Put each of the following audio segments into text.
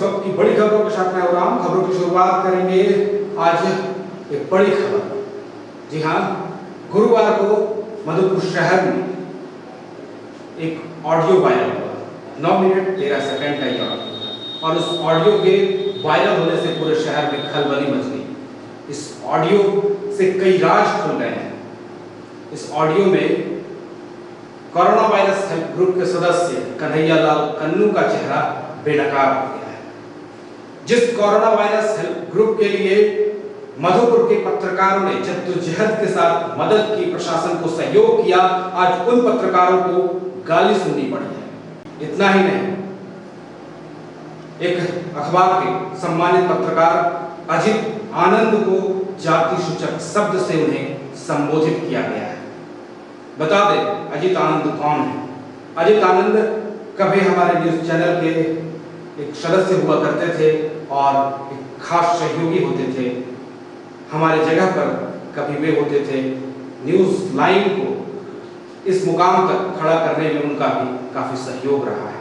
वक्त की बड़ी खबरों के साथ मैं हो रहा हूं। खबरों की शुरुआत करेंगे आज एक बड़ी खबर। जी हाँ, गुरुवार को मधुपुर शहर में एक ऑडियो वायरल हुआ, 9 मिनट 13 सेकंड का ये ऑडियो, और उस ऑडियो के वायरल होने से पूरे शहर में खलबली मच गई। इस ऑडियो से कई राज खुल गए हैं। इस ऑडियो में कोरोना वायरस हेल्प ग्रुप के सदस्य कन्हैया लाल कन्नू का चेहरा बेनकाब हो गया है। जिस कोरोना वायरस हेल्प ग्रुप के लिए मधुपुर के पत्रकारों ने जद्दोजहद के साथ मदद की, प्रशासन को सहयोग किया, आज उन पत्रकारों को गाली सुननी पड़ी है। इतना ही नहीं, एक अखबार के सम्मानित पत्रकार अजित आनंद को जाति सूचक शब्द से उन्हें संबोधित किया गया है। बता दें अजित आनंद कौन है। अजित आनंद कभी हमारे न्यूज चैनल के एक सदस्य हुआ करते थे और एक खास सहयोगी होते थे। हमारे जगह पर कभी वे होते थे। न्यूज लाइन को इस मुकाम तक खड़ा करने में उनका भी काफी सहयोग रहा है।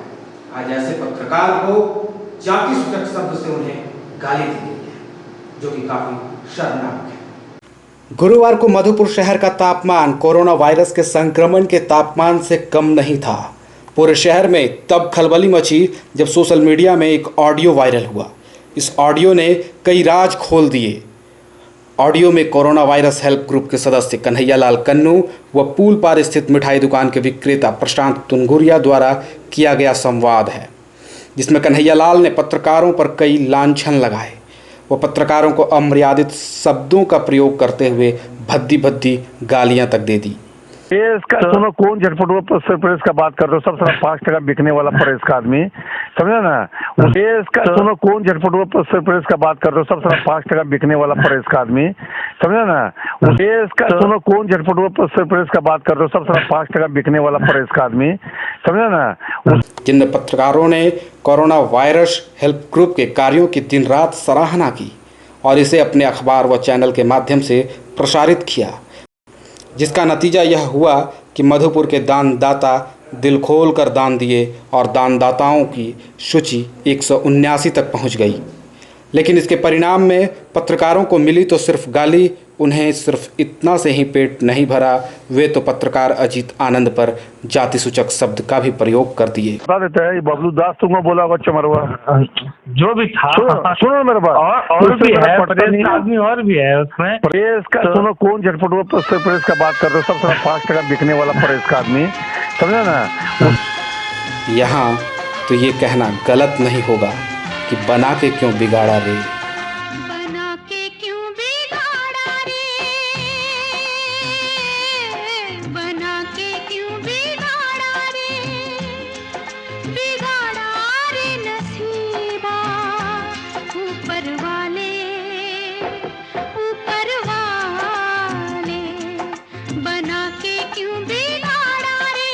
आज ऐसे पत्रकार को जाति सूचक शब्द से उन्हें गाली दी गई है, जो कि काफी शर्मनाक है। गुरुवार को मधुपुर शहर का तापमान कोरोना वायरस के संक्रमण के तापमान से कम नहीं था। पूरे शहर में तब खलबली मची जब सोशल मीडिया में एक ऑडियो वायरल हुआ। इस ऑडियो ने कई राज खोल दिए। ऑडियो में कोरोना वायरस हेल्प ग्रुप के सदस्य कन्हैया लाल कन्नू व पुल पार स्थित मिठाई दुकान के विक्रेता प्रशांत तुनगुरिया द्वारा किया गया संवाद है, जिसमें कन्हैया लाल ने पत्रकारों पर कई लांछन लगाए। वो पत्रकारों को अमर्यादित शब्दों का प्रयोग करते हुए भद्दी भद्दी गालियां तक दे दी। इसका सुनो, कौन झटपट हुआ प्रेस का बात कर रहे हो? सब सारा 5 टका बिकने वाला प्रेस का आदमी, समझा ना? इसका सुनो, कौन झटपट हुआ प्रेस का बात कर रहे हो? सब सारा 5 टका बिकने वाला प्रेस का आदमी, समझा ना? इसका सुनो, कौन झटपट हुआ प्रेस का बात कर रहे हो? सब सारा 5 टका बिकने वाला प्रेस का आदमी, समझा ना? जिन पत्रकारों ने कोरोना वायरस हेल्प ग्रुप के कार्यों की दिन रात सराहना की और इसे अपने अखबार व चैनल के माध्यम से प्रसारित किया, जिसका नतीजा यह हुआ कि मधुपुर के दानदाता दिल खोल कर दान दिए और दानदाताओं की सूची 179 तक पहुंच गई। लेकिन इसके परिणाम में पत्रकारों को मिली तो सिर्फ गाली। उन्हें सिर्फ इतना से ही पेट नहीं भरा, वे तो पत्रकार अजित आनंद पर जाति सूचक शब्द का भी प्रयोग कर दिए। बता देते हैं, बबलू दास तुमको बोला होगा चमरवा, जो भी था। सुनो मेरे बात, और भी है प्रेस आदमी, और भी है उसमें प्रेस का। सुनो, कौन झटपट हुआ प्रेस का बात कर रहे हो? सब सारा 5 टका बिकने वाला प्रेस का आदमी, समझा ना? यहाँ तो ये कहना गलत नहीं होगा कि बना के क्यों बिगाड़ा रे, बना के क्यों बिगाड़ा रे, बना के क्यों बिगाड़ा रे, बिगाड़ा रे नसीबा, ऊपर वाले बना के क्यों बिगाड़ा रे,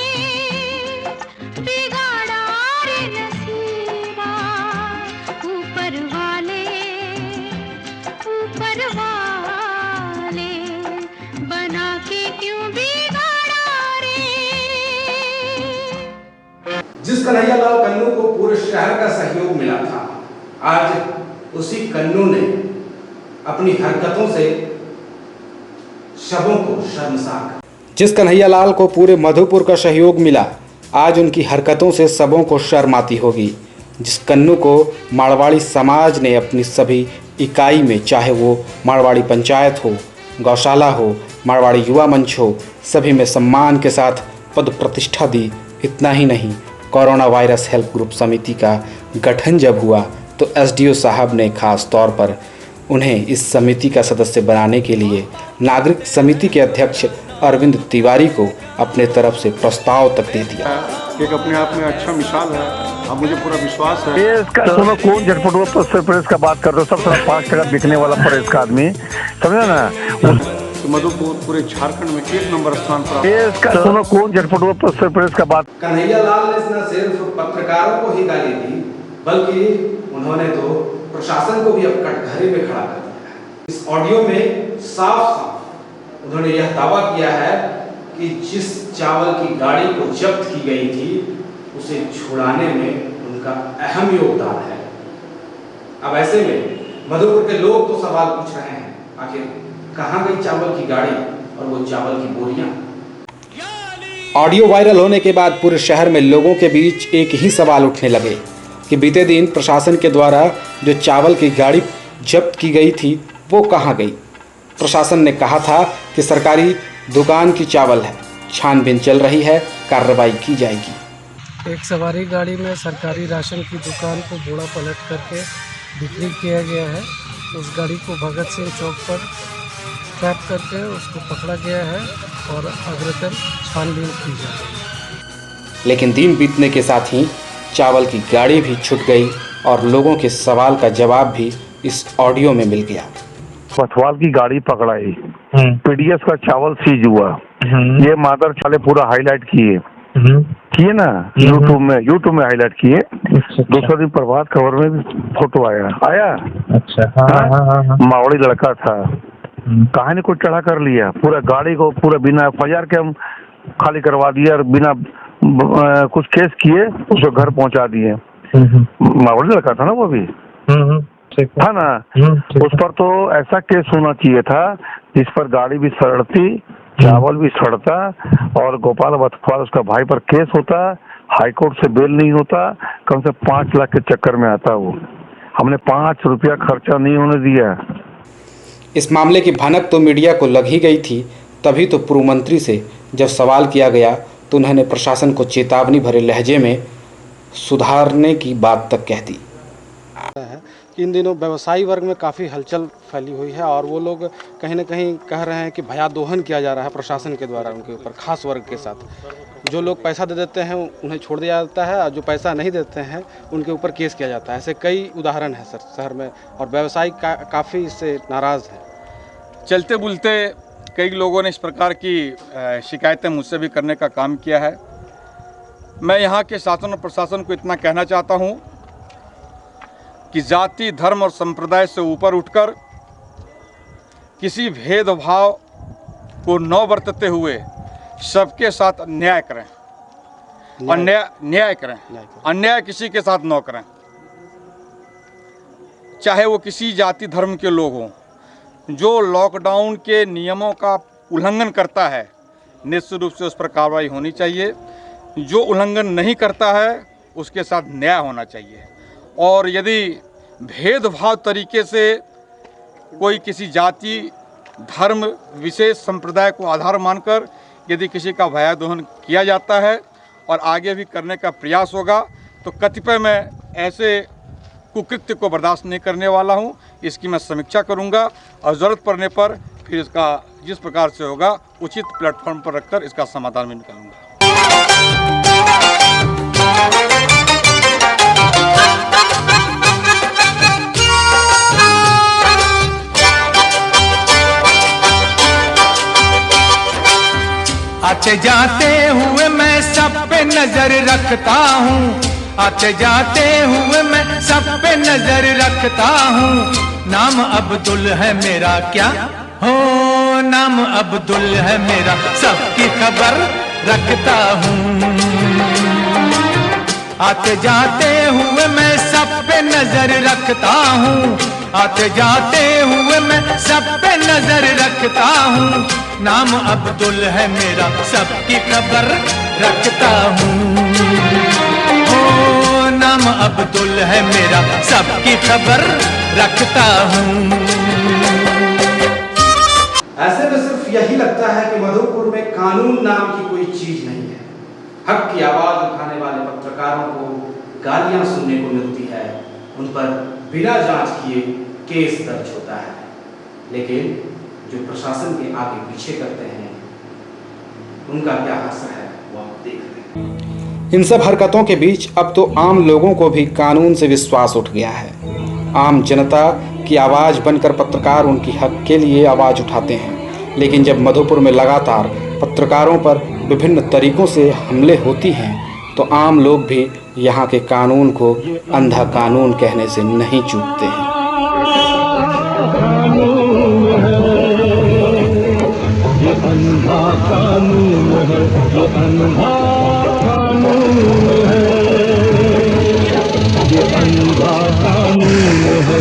बिगाड़ा रे नसीबा, ऊपर वाले बना के क्यों बिगाड़ा रे। जिस कन्हैया लाल कन्नू को पूरे शहर का सहयोग मिला था, आज उसी कन्नू ने अपनी हरकतों से शबों को शर्मसार कर। जिस कन्हैया लाल को पूरे मधुपुर का सहयोग मिला, आज उनकी हरकतों से सबों को शर्म आती होगी। जिस कन्नू को मारवाड़ी समाज ने अपनी सभी इकाई में, चाहे वो मारवाड़ी पंचायत हो, गौशाला हो, मारवाड़ी युवा मंच हो, सभी में सम्मान के साथ पद प्रतिष्ठा दी। इतना ही नहीं, कोरोना वायरस हेल्प ग्रुप समिति का गठन जब हुआ तो एसडीओ साहब ने खास तौर पर उन्हें इस समिति का सदस्य बनाने के लिए नागरिक समिति के अध्यक्ष अरविंद तिवारी को अपने तरफ से प्रस्ताव तक दे दिया। एक अपने आप में अच्छा मिसाल है, अब मुझे पूरा विश्वास है। इसका सुनो, कौन झटपट हुआ प्रेस का बात कर रहे हो? सब सारा 5 टका बिकने वाला प्रेस का आदमी, समझा ना? मधुपुर पूरे झारखंड में 1 नंबर स्थान पर। इसका सुनो, कौन झटपट हुआ प्रेस का बात। कन्हैया लाल ने न सिर्फ पत्रकारों को ही गाली दी, बल्कि उन्होंने तो प्रशासन को भी अब कटघरे में खड़ा कर दिया है। इस ऑडियो में साफ साफ उन्होंने यह दावा किया है कि जिस चावल की गाड़ी को जब्त की गई थी, उसे छुड़ाने में उनका अहम योगदान है। अब ऐसे में मधुपुर के लोग तो सवाल पूछ रहे हैं, आखिर कहाँ गई चावल की गाड़ी और वो चावल की बोरियां? ऑडियो वायरल होने के बाद पूरे शहर में लोगों के बीच एक ही सवाल उठने लगे कि बीते दिन प्रशासन के द्वारा जो चावल की गाड़ी जब्त की गई थी वो कहाँ गई। प्रशासन ने कहा था कि सरकारी दुकान की चावल है, छानबीन चल रही है, कार्रवाई की जाएगी। एक सवारी गाड़ी में सरकारी राशन की दुकान को बोड़ा पलट करके बिक्री किया गया है। उस गाड़ी को भगत सिंह चौक पर ट्रैप करके उसको पकड़ा गया है और अग्रतर छानबीन की जा रही है। लेकिन दिन बीतने के साथ ही चावल की गाड़ी भी छूट गई और लोगों के सवाल का जवाब भी इस ऑडियो में मिल गया। पथवाल की गाड़ी पकड़ाई, पीडीएस का चावल सीज हुआ, ये मादर चाले पूरा हाईलाइट किए ना, यूट्यूब में हाईलाइट किए। दूसरा दिन प्रभात खबर में भी फोटो आया। अच्छा, हाँ। मावड़ी लड़का था, कहानी को चढ़ा कर लिया, पूरा गाड़ी को पूरा बिना एफआईआर के हम खाली करवा दिया और बिना कुछ केस किए उसको घर पहुंचा दिए। मावड़ी लड़का था ना वो भी, था ना। उस पर तो ऐसा केस होना चाहिए था जिस पर गाड़ी भी सड़ती, चावल भी सड़ता और गोपाल वत्सवाल उसका भाई पर केस होता, हाईकोर्ट से बेल नहीं होता, कम से 5 लाख के चक्कर में आता। वो हमने 5 रुपया खर्चा नहीं होने दिया। इस मामले की भनक तो मीडिया को लग ही गई थी, तभी तो पूर्व मंत्री से जब सवाल किया गया तो उन्होंने प्रशासन को चेतावनी भरे लहजे में सुधारने की बात तक कह दी। इन दिनों व्यवसायी वर्ग में काफ़ी हलचल फैली हुई है और वो लोग कहीं ना कहीं कह रहे हैं कि भयादोहन किया जा रहा है प्रशासन के द्वारा उनके ऊपर, खास वर्ग के साथ। जो लोग पैसा दे देते हैं उन्हें छोड़ दिया जाता है और जो पैसा नहीं देते हैं उनके ऊपर केस किया जाता है। ऐसे कई उदाहरण हैं सर शहर में और व्यवसायी काफ़ी इससे नाराज़ हैं। चलते बुलते कई लोगों ने इस प्रकार की शिकायतें मुझसे भी करने का काम किया है। मैं यहाँ के शासन और प्रशासन को इतना कहना चाहता हूँ कि जाति, धर्म और संप्रदाय से ऊपर उठकर किसी भेदभाव को न बरतते हुए सबके साथ न्याय करें और न्याय करें, अन्याय किसी के साथ न करें। चाहे वो किसी जाति धर्म के लोग हों। जो लॉकडाउन के नियमों का उल्लंघन करता है निश्चित रूप से उस पर कार्रवाई होनी चाहिए। जो उल्लंघन नहीं करता है उसके साथ न्याय होना चाहिए। और यदि भेदभाव तरीके से कोई किसी जाति, धर्म, विशेष संप्रदाय को आधार मानकर यदि किसी का भयादोहन किया जाता है और आगे भी करने का प्रयास होगा तो कतिपय मैं ऐसे कुकृत्य को बर्दाश्त नहीं करने वाला हूं। इसकी मैं समीक्षा करूंगा और ज़रूरत पड़ने पर फिर इसका जिस प्रकार से होगा उचित प्लेटफॉर्म पर रखकर इसका समाधान भी निकालूंगा। आते जाते हुए मैं सब पे नजर रखता हूँ, आते जाते हुए मैं सब पे नजर रखता हूँ। नाम अब्दुल है मेरा, क्या हो नाम अब्दुल है मेरा, सबकी खबर रखता हूँ। आते जाते हुए मैं सब पे नजर रखता हूँ, आते जाते हुए मैं सब पे नजर रखता हूँ। नाम अब्दुल है मेरा, सबकी खबर रखता हूँ। ओ नाम अब्दुल है मेरा, सबकी खबर रखता हूँ। ऐसे में सिर्फ यही लगता है कि मधुपुर में कानून नाम की कोई चीज नहीं है। हक की आवाज उठाने वाले पत्रकारों को गालियां सुनने को मिलती है, उन पर बिना जांच किए केस दर्ज होता है। लेकिन जो प्रशासन के आगे पीछे करते हैं उनका क्या असर है वो आप देख रहे हैं। इन सब हरकतों के बीच अब तो आम लोगों को भी कानून से विश्वास उठ गया है। आम जनता की आवाज़ बनकर पत्रकार उनकी हक के लिए आवाज़ उठाते हैं। लेकिन जब मधुपुर में लगातार पत्रकारों पर विभिन्न तरीकों से हमले होती हैं तो आम लोग भी यहाँ के कानून को अंधा कानून कहने से नहीं चूकते हैं। अंधा कानून है, ये अंधा कानून है, ये अंधा कानून है।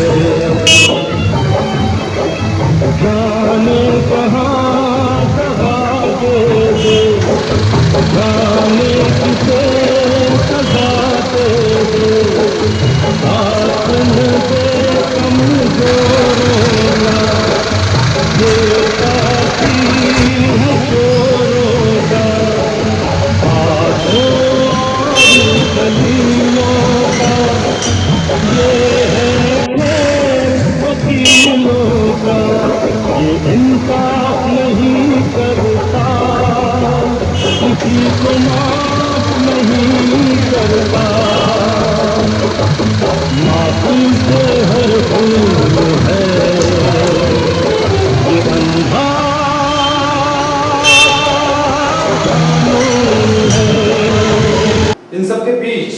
इन सबके बीच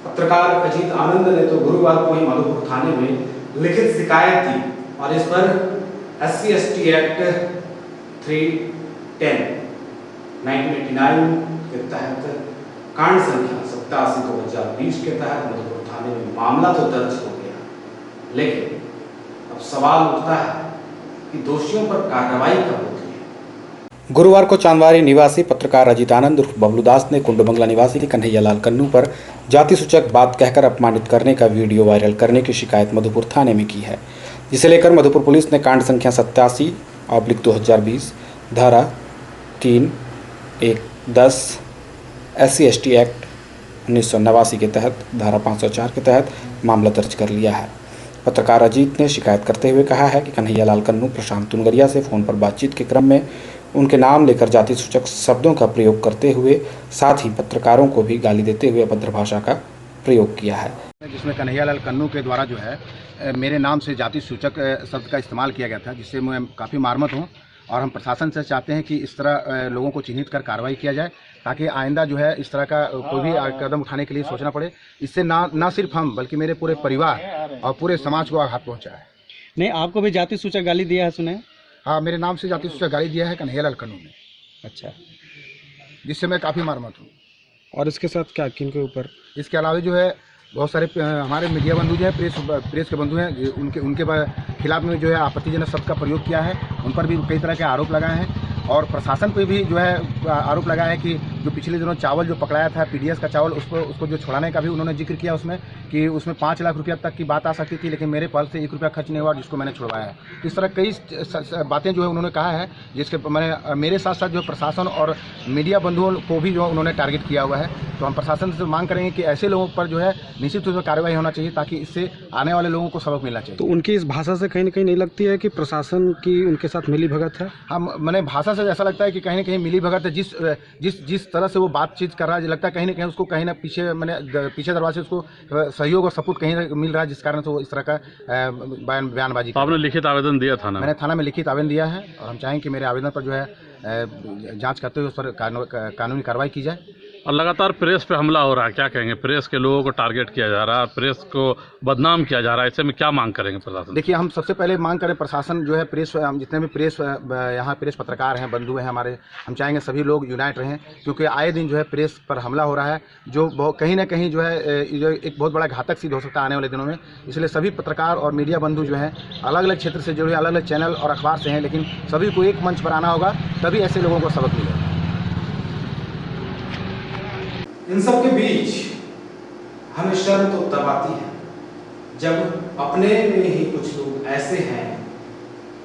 पत्रकार अजीत आनंद ने तो गुरुवार को ही मधुपुर थाने में लिखित शिकायत दी और इस पर SC/ST एक्ट 310 1989 के तहत कांड संख्या 87/2020 के तहत मधुपुर थाने में मामला तो दर्ज हो गया, लेकिन अब सवाल उठता है कि दोषियों पर कार्रवाई कब होती है। गुरुवार को चांदवारी निवासी पत्रकार अजीत आनंद उर्फ बबलू दास ने कुंडबंगला निवासी कन्हैयालाल कन्नू पर जाति सूचक बात कहकर अपमानित करने का वीडियो वायरल करने की शिकायत मधुपुर थाने में की है, जिसे लेकर मधुपुर पुलिस ने कांड संख्या 87/2020 धारा 3(1)(10) SC/ST एक्ट 1989 के तहत धारा 504 के तहत मामला दर्ज कर लिया है। पत्रकार अजीत ने शिकायत करते हुए कहा है कि कन्हैयालाल कन्नू प्रशांत तुनगरिया से फ़ोन पर बातचीत के क्रम में उनके नाम लेकर जाति सूचक शब्दों का प्रयोग करते हुए साथ ही पत्रकारों को भी गाली देते हुए अभद्र भाषा का प्रयोग किया है, जिसमें कन्हैयालाल कन्नू के द्वारा जो है मेरे नाम से जाति सूचक शब्द का इस्तेमाल किया गया था, जिससे मैं काफ़ी मार्मित हूँ और हम प्रशासन से चाहते हैं कि इस तरह लोगों को चिन्हित कर कार्रवाई किया जाए ताकि आइंदा जो है इस तरह का कोई भी कदम उठाने के लिए सोचना पड़े। इससे ना सिर्फ हम बल्कि मेरे पूरे परिवार और पूरे समाज को आघात पहुँचा है। नहीं, आपको भी जाति सूचक गाली दिया है सुने? हाँ, मेरे नाम से जाति सूचक गाली दिया है कन्हैयालाल कन्नू ने। अच्छा, जिससे मैं काफ़ी मार्मित हूँ। और इसके साथ क्या किन के ऊपर? इसके अलावा जो है बहुत सारे हमारे मीडिया बंधु जो है प्रेस के बंधु हैं, उनके खिलाफ में जो है आपत्तिजनक शब्द का प्रयोग किया है, उन पर भी कई तरह के आरोप लगाए हैं और प्रशासन पे भी जो है आरोप लगाया है कि जो पिछले दिनों चावल जो पकड़ाया था PDS का चावल, उसको जो छुड़ाने का भी उन्होंने जिक्र किया उसमें कि उसमें 5 लाख रुपया तक की बात आ सकती थी, लेकिन मेरे पास से 1 रुपया खर्च नहीं हुआ जिसको मैंने छुड़वाया है। इस तरह कई बातें जो है उन्होंने कहा है, जिसके मैंने मेरे साथ साथ जो प्रशासन और मीडिया बंधुओं को भी जो उन्होंने टारगेट किया हुआ है। तो हम प्रशासन से मांग करेंगे कि ऐसे लोगों पर जो है निश्चित रूप से कार्रवाई होना चाहिए ताकि इससे आने वाले लोगों को सबक मिलना चाहिए। तो उनकी इस भाषा से कहीं ना कहीं नहीं लगती है कि प्रशासन की उनके साथ मिली भगत है? हम मैंने भाषा से ऐसा लगता है कि कहीं ना कहीं मिली भगत है। जिस तरह से वो बातचीत कर रहा है, लगता है कहीं ना कहीं उसको कहीं ना पीछे दरवाजे उसको सहयोग और सपोर्ट कहीं ना मिल रहा है, जिस कारण से वो इस तरह का बयानबाजी। आपने लिखित आवेदन दिया थाना? मैंने थाना में लिखित आवेदन दिया है और हम चाहेंगे कि मेरे आवेदन पर जो है जांच करते हुए उस पर कानूनी कार्रवाई की जाए। और लगातार प्रेस पे हमला हो रहा है, क्या कहेंगे? प्रेस के लोगों को टारगेट किया जा रहा है, प्रेस को बदनाम किया जा रहा है, ऐसे में क्या मांग करेंगे प्रशासन? देखिए, हम सबसे पहले मांग करें प्रशासन जो है प्रेस, हम जितने भी प्रेस यहाँ प्रेस पत्रकार हैं, बंधु हैं हमारे, हम चाहेंगे सभी लोग यूनाइट रहें, क्योंकि आए दिन जो है प्रेस पर हमला हो रहा है जो कहीं ना कहीं जो है जो एक बहुत बड़ा घातक सिद्ध हो सकता है आने वाले दिनों में। इसलिए सभी पत्रकार और मीडिया बंधु जो हैं अलग अलग क्षेत्र से जुड़े, अलग अलग चैनल और अखबार से हैं, लेकिन सभी को एक मंच पर आना होगा, तभी ऐसे लोगों को सबक मिलेगा। इन सब के बीच हमें शर्म तो तब आती है जब अपने में ही कुछ लोग ऐसे हैं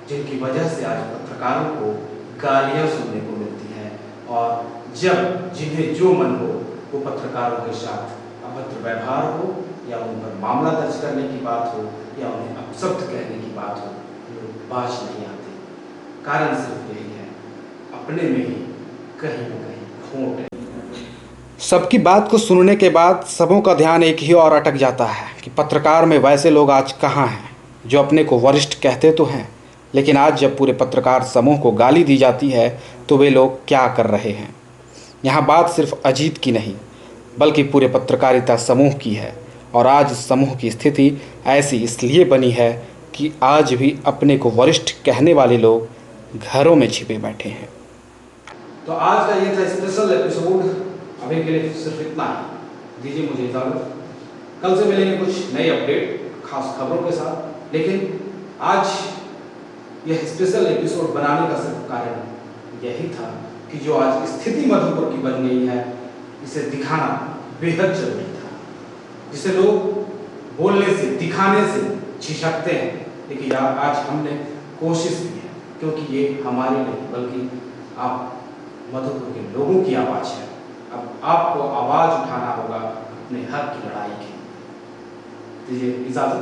जिनकी वजह से आज पत्रकारों को गालियां सुनने को मिलती हैं और जब जिन्हें जो मन हो वो पत्रकारों के साथ अभद्र व्यवहार हो या उन पर मामला दर्ज करने की बात हो या उन्हें अपशब्द कहने की बात हो, लोग बाज नहीं आते। कारण सिर्फ यही है, अपने में ही कहीं न कहीं खोट है। सबकी बात को सुनने के बाद सबों का ध्यान एक ही और अटक जाता है कि पत्रकार में वैसे लोग आज कहाँ हैं जो अपने को वरिष्ठ कहते तो हैं, लेकिन आज जब पूरे पत्रकार समूह को गाली दी जाती है तो वे लोग क्या कर रहे हैं। यहाँ बात सिर्फ अजीत की नहीं बल्कि पूरे पत्रकारिता समूह की है और आज इस समूह की स्थिति ऐसी इसलिए बनी है कि आज भी अपने को वरिष्ठ कहने वाले लोग घरों में छिपे बैठे हैं। तो आज का ये था स्पेशल एपिसोड। अभी के लिए सिर्फ इतना ही, दीजिए मुझे इजाज़त। कल से मिलेंगे कुछ नई अपडेट खास खबरों के साथ, लेकिन आज यह स्पेशल एपिसोड बनाने का सिर्फ कारण यही था कि जो आज स्थिति मधुपुर की बन गई है, इसे दिखाना बेहद जरूरी था, जिसे लोग बोलने से दिखाने से झिझकते हैं, लेकिन आज हमने कोशिश की है, क्योंकि ये हमारी नहीं बल्कि आप मधुपुर के लोगों की आवाज़ है। अब आपको आवाज़ उठाना होगा अपने हक की लड़ाई की। दीजिए इजाज़त।